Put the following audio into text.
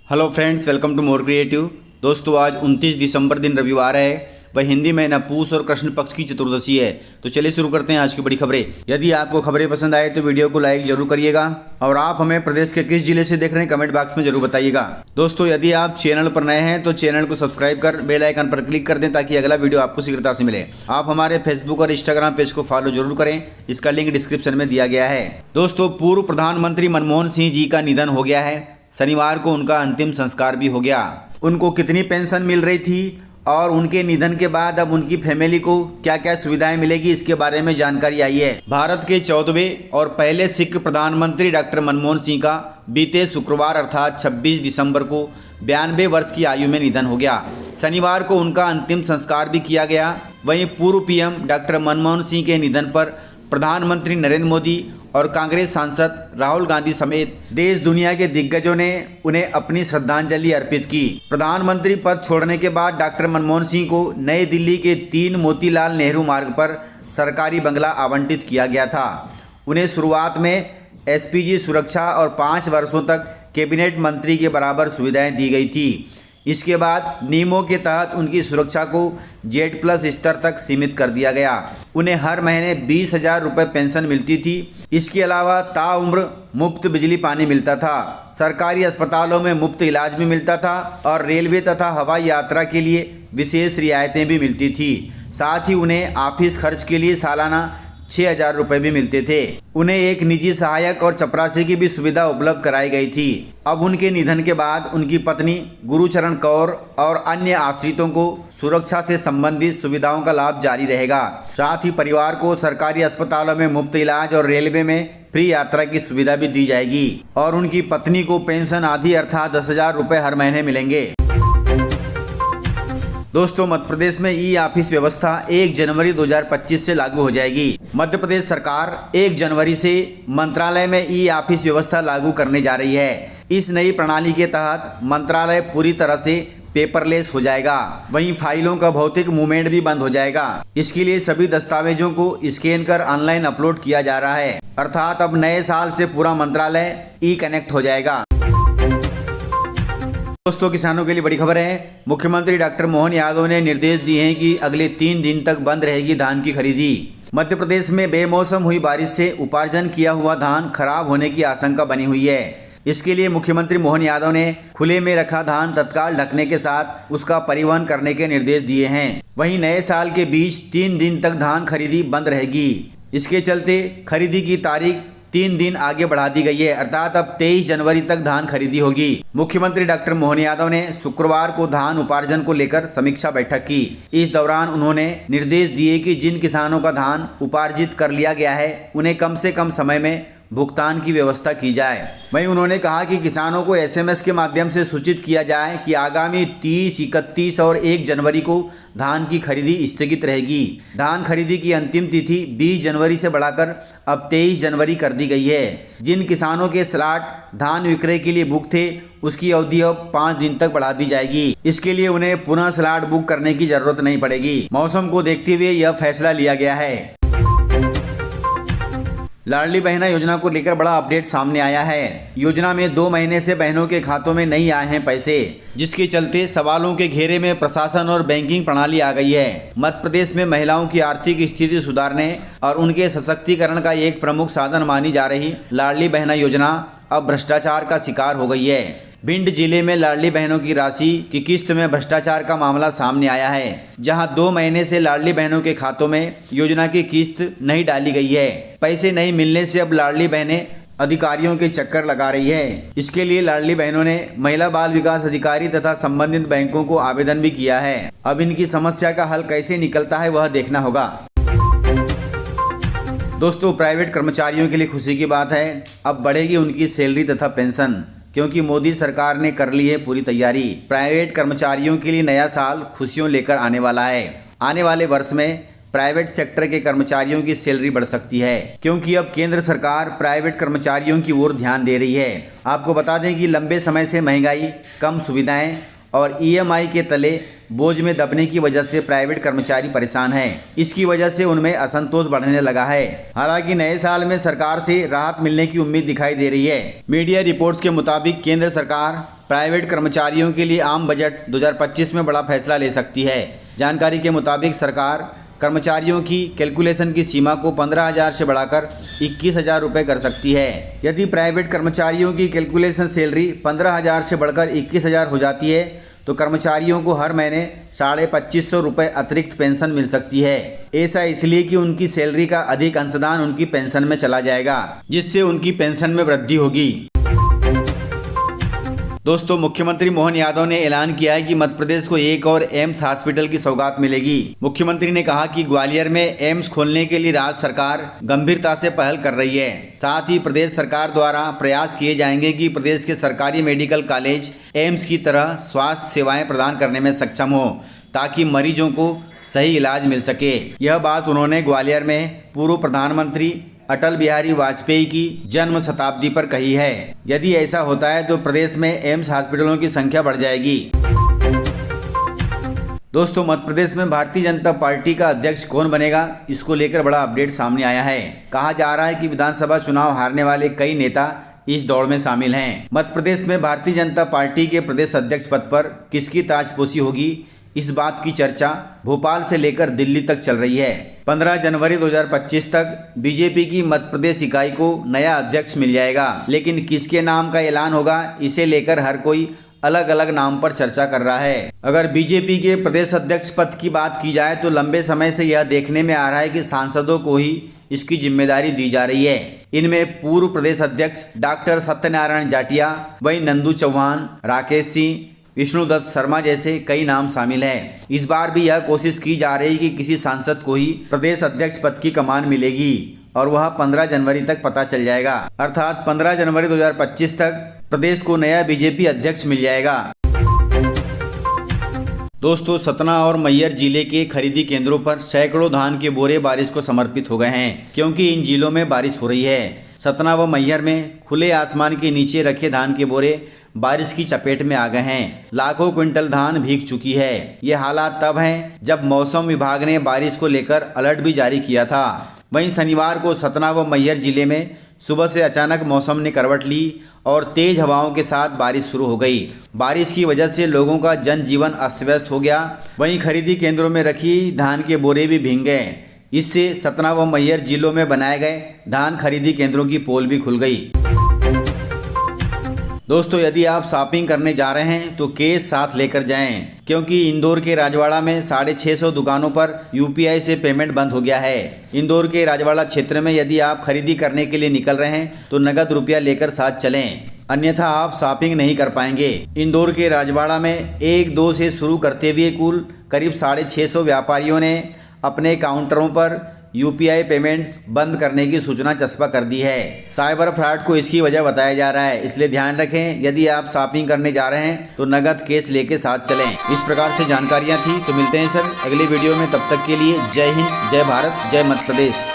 Hello friends, welcome to More Creative. दोस्तों, आज 29 दिसंबर दिन रविवार है। वह हिंदी महीना पूस और कृष्ण पक्ष की चतुर्दशी है। तो चलिए शुरू करते हैं आज की बड़ी खबरें। यदि आपको खबरें पसंद आए तो वीडियो को लाइक जरूर करिएगा और आप हमें प्रदेश के किस जिले से देख रहे हैं कमेंट बॉक्स में जरूर बताइएगा। दोस्तों, यदि आप चैनल पर नए हैं तो चैनल को सब्सक्राइब कर बेल आइकन पर क्लिक कर दें ताकि अगला वीडियो आपको शीघ्रता से मिले। आप हमारे फेसबुक और इंस्टाग्राम पेज को फॉलो जरूर करें, इसका लिंक डिस्क्रिप्शन में दिया गया है। दोस्तों, पूर्व प्रधानमंत्री मनमोहन सिंह जी का निधन हो गया है। शनिवार को उनका अंतिम संस्कार भी हो गया। उनको कितनी पेंशन मिल रही थी और उनके निधन के बाद अब उनकी फैमिली को क्या क्या सुविधाएं मिलेगी, इसके बारे में जानकारी आई है। भारत के 14वें और पहले सिख प्रधानमंत्री डॉक्टर मनमोहन सिंह का बीते शुक्रवार अर्थात 26 दिसंबर को 92 वर्ष की आयु में निधन हो गया। शनिवार को उनका अंतिम संस्कार भी किया गया। वहीं पूर्व पीएम डॉक्टर मनमोहन सिंह के निधन पर प्रधानमंत्री नरेंद्र मोदी और कांग्रेस सांसद राहुल गांधी समेत देश दुनिया के दिग्गजों ने उन्हें अपनी श्रद्धांजलि अर्पित की। प्रधानमंत्री पद छोड़ने के बाद डॉक्टर मनमोहन सिंह को नई दिल्ली के 3 मोतीलाल नेहरू मार्ग पर सरकारी बंगला आवंटित किया गया था। उन्हें शुरुआत में एसपीजी सुरक्षा और 5 वर्षों तक कैबिनेट मंत्री के बराबर सुविधाएं दी गई थी। इसके बाद नियमों के तहत उनकी सुरक्षा को Z+ स्तर तक सीमित कर दिया गया। उन्हें हर महीने 20,000 रुपये पेंशन मिलती थी। इसके अलावा ताउम्र मुफ्त बिजली पानी मिलता था। सरकारी अस्पतालों में मुफ्त इलाज भी मिलता था और रेलवे तथा हवाई यात्रा के लिए विशेष रियायतें भी मिलती थी। साथ ही उन्हें ऑफिस खर्च के लिए सालाना 6,000 रुपये भी मिलते थे। उन्हें एक निजी सहायक और चपरासी की भी सुविधा उपलब्ध कराई गई थी। अब उनके निधन के बाद उनकी पत्नी गुरुचरण कौर और अन्य आश्रितों को सुरक्षा से संबंधित सुविधाओं का लाभ जारी रहेगा। साथ ही परिवार को सरकारी अस्पतालों में मुफ्त इलाज और रेलवे में फ्री यात्रा की सुविधा भी दी जाएगी और उनकी पत्नी को पेंशन आदि अर्थात 10,000 रुपये हर महीने मिलेंगे। दोस्तों, मध्य प्रदेश में ई ऑफिस व्यवस्था 1 जनवरी 2025 से लागू हो जाएगी। मध्य प्रदेश सरकार 1 जनवरी से मंत्रालय में ई ऑफिस व्यवस्था लागू करने जा रही है। इस नई प्रणाली के तहत मंत्रालय पूरी तरह से पेपरलेस हो जाएगा। वहीं फाइलों का भौतिक मूवमेंट भी बंद हो जाएगा। इसके लिए सभी दस्तावेजों को स्कैन कर ऑनलाइन अपलोड किया जा रहा है। अर्थात अब नए साल से पूरा मंत्रालय ई कनेक्ट हो जाएगा। दोस्तों, किसानों के लिए बड़ी खबर है। मुख्यमंत्री डॉक्टर मोहन यादव ने निर्देश दिए हैं कि अगले 3 दिन तक बंद रहेगी धान की खरीदी। मध्य प्रदेश में बेमौसम हुई बारिश से उपार्जन किया हुआ धान खराब होने की आशंका बनी हुई है। इसके लिए मुख्यमंत्री मोहन यादव ने खुले में रखा धान तत्काल ढकने के साथ उसका परिवहन करने के निर्देश दिए हैं। वहीं नए साल के बीच 3 दिन तक धान खरीदी बंद रहेगी। इसके चलते खरीदी की तारीख 3 दिन आगे बढ़ा दी गई है। अर्थात अब 23 जनवरी तक धान खरीदी होगी। मुख्यमंत्री डॉक्टर मोहन यादव ने शुक्रवार को धान उपार्जन को लेकर समीक्षा बैठक की। इस दौरान उन्होंने निर्देश दिए कि जिन किसानों का धान उपार्जित कर लिया गया है उन्हें कम से कम समय में भुगतान की व्यवस्था की जाए। वहीं उन्होंने कहा कि किसानों को SMS के माध्यम से सूचित किया जाए कि आगामी 30, 31 और 1 जनवरी को धान की खरीदी स्थगित रहेगी। धान खरीदी की अंतिम तिथि 20 जनवरी से बढ़ाकर अब 23 जनवरी कर दी गई है। जिन किसानों के स्लॉट धान विक्रय के लिए बुक थे उसकी अवधि अब 5 दिन तक बढ़ा दी जाएगी। इसके लिए उन्हें पुनः स्लॉट बुक करने की जरूरत नहीं पड़ेगी। मौसम को देखते हुए यह फैसला लिया गया है। लाडली बहना योजना को लेकर बड़ा अपडेट सामने आया है। योजना में 2 महीने से बहनों के खातों में नहीं आए हैं पैसे, जिसके चलते सवालों के घेरे में प्रशासन और बैंकिंग प्रणाली आ गई है। मध्य प्रदेश में महिलाओं की आर्थिक स्थिति सुधारने और उनके सशक्तिकरण का एक प्रमुख साधन मानी जा रही लाडली बहना योजना अब भ्रष्टाचार का शिकार हो गई है। भिंड जिले में लाडली बहनों की राशि की किस्त में भ्रष्टाचार का मामला सामने आया है, जहां 2 महीने से लाडली बहनों के खातों में योजना की किस्त नहीं डाली गई है। पैसे नहीं मिलने से अब लाडली बहनें अधिकारियों के चक्कर लगा रही है। इसके लिए लाडली बहनों ने महिला बाल विकास अधिकारी तथा संबंधित बैंकों को आवेदन भी किया है। अब इनकी समस्या का हल कैसे निकलता है वह देखना होगा। दोस्तों, प्राइवेट कर्मचारियों के लिए खुशी की बात है। अब बढ़ेगी उनकी सैलरी तथा पेंशन, क्योंकि मोदी सरकार ने कर ली है पूरी तैयारी। प्राइवेट कर्मचारियों के लिए नया साल खुशियों लेकर आने वाला है। आने वाले वर्ष में प्राइवेट सेक्टर के कर्मचारियों की सैलरी बढ़ सकती है, क्योंकि अब केंद्र सरकार प्राइवेट कर्मचारियों की ओर ध्यान दे रही है। आपको बता दें कि लंबे समय से महंगाई, कम सुविधाएं और EMI के तले बोझ में दबने की वजह से प्राइवेट कर्मचारी परेशान हैं। इसकी वजह से उनमें असंतोष बढ़ने लगा है। हालांकि नए साल में सरकार से राहत मिलने की उम्मीद दिखाई दे रही है। मीडिया रिपोर्ट्स के मुताबिक केंद्र सरकार प्राइवेट कर्मचारियों के लिए आम बजट 2025 में बड़ा फैसला ले सकती है। जानकारी के मुताबिक सरकार कर्मचारियों की कैलकुलेशन की सीमा को 15,000 से बढ़ाकर 21,000 रुपये कर सकती है। यदि प्राइवेट कर्मचारियों की कैलकुलेशन सैलरी 15,000 से बढ़कर 21,000 हो जाती है तो कर्मचारियों को हर महीने 2,550 रुपये अतिरिक्त पेंशन मिल सकती है। ऐसा इसलिए कि उनकी सैलरी का अधिक अंशदान उनकी पेंशन में चला जाएगा, जिससे उनकी पेंशन में वृद्धि होगी। दोस्तों, मुख्यमंत्री मोहन यादव ने ऐलान किया है कि मध्य प्रदेश को एक और एम्स हॉस्पिटल की सौगात मिलेगी। मुख्यमंत्री ने कहा कि ग्वालियर में एम्स खोलने के लिए राज्य सरकार गंभीरता से पहल कर रही है। साथ ही प्रदेश सरकार द्वारा प्रयास किए जाएंगे कि प्रदेश के सरकारी मेडिकल कॉलेज एम्स की तरह स्वास्थ्य सेवाएं प्रदान करने में सक्षम हो, ताकि मरीजों को सही इलाज मिल सके। यह बात उन्होंने ग्वालियर में पूर्व प्रधानमंत्री अटल बिहारी वाजपेयी की जन्म शताब्दी पर कही है। यदि ऐसा होता है तो प्रदेश में एम्स हॉस्पिटलों की संख्या बढ़ जाएगी। दोस्तों, मध्य प्रदेश में भारतीय जनता पार्टी का अध्यक्ष कौन बनेगा, इसको लेकर बड़ा अपडेट सामने आया है। कहा जा रहा है कि विधानसभा चुनाव हारने वाले कई नेता इस दौड़ में शामिल हैं। मध्य प्रदेश में भारतीय जनता पार्टी के प्रदेश अध्यक्ष पद पर किसकी ताजपोशी होगी, इस बात की चर्चा भोपाल से लेकर दिल्ली तक चल रही है। 15 जनवरी 2025 तक बीजेपी की मध्य प्रदेश इकाई को नया अध्यक्ष मिल जाएगा, लेकिन किसके नाम का ऐलान होगा, इसे लेकर हर कोई अलग अलग नाम पर चर्चा कर रहा है। अगर बीजेपी के प्रदेश अध्यक्ष पद की बात की जाए तो लंबे समय से यह देखने में आ रहा है कि सांसदों को ही इसकी जिम्मेदारी दी जा रही है। इनमें पूर्व प्रदेश अध्यक्ष डॉक्टर सत्यनारायण जाटिया, वहीं नंदू चौहान, राकेश सिंह, विष्णुदत्त शर्मा जैसे कई नाम शामिल हैं। इस बार भी यह कोशिश की जा रही है कि किसी सांसद को ही प्रदेश अध्यक्ष पद की कमान मिलेगी और वह 15 जनवरी तक पता चल जाएगा। अर्थात 15 जनवरी 2025 तक प्रदेश को नया बीजेपी अध्यक्ष मिल जाएगा। दोस्तों, सतना और मैहर जिले के खरीदी केंद्रों पर सैकड़ों धान के बोरे बारिश को समर्पित हो गए हैं, क्योंकि इन जिलों में बारिश हो रही है। सतना व मैहर में खुले आसमान के नीचे रखे धान के बोरे बारिश की चपेट में आ गए हैं। लाखों क्विंटल धान भीग चुकी है। ये हालात तब हैं जब मौसम विभाग ने बारिश को लेकर अलर्ट भी जारी किया था। वहीं शनिवार को सतना व मैहर जिले में सुबह से अचानक मौसम ने करवट ली और तेज हवाओं के साथ बारिश शुरू हो गई। बारिश की वजह से लोगों का जनजीवन अस्त व्यस्त हो गया। वहीं खरीदी केंद्रों में रखी धान के बोरे भी भीग गए। इससे सतना व मैहर जिलों में बनाए गए धान खरीदी केंद्रों की पोल भी खुल गई। दोस्तों, यदि आप शॉपिंग करने जा रहे हैं तो कैश साथ लेकर जाएं, क्योंकि इंदौर के राजवाड़ा में 650 दुकानों पर यूपीआई से पेमेंट बंद हो गया है। इंदौर के राजवाड़ा क्षेत्र में यदि आप खरीदी करने के लिए निकल रहे हैं तो नगद रुपया लेकर साथ चलें, अन्यथा आप शॉपिंग नहीं कर पाएंगे। इंदौर के राजवाड़ा में 1-2 से शुरू करते हुए कुल करीब 650 व्यापारियों ने अपने काउंटरों पर यूपीआई पेमेंट्स बंद करने की सूचना चस्पा कर दी है। साइबर फ्रॉड को इसकी वजह बताया जा रहा है, इसलिए ध्यान रखें, यदि आप शॉपिंग करने जा रहे हैं तो नगद कैश लेके साथ चलें। इस प्रकार से जानकारियां थी। तो मिलते हैं सर अगले वीडियो में, तब तक के लिए जय हिंद, जय भारत, जय मध्य प्रदेश।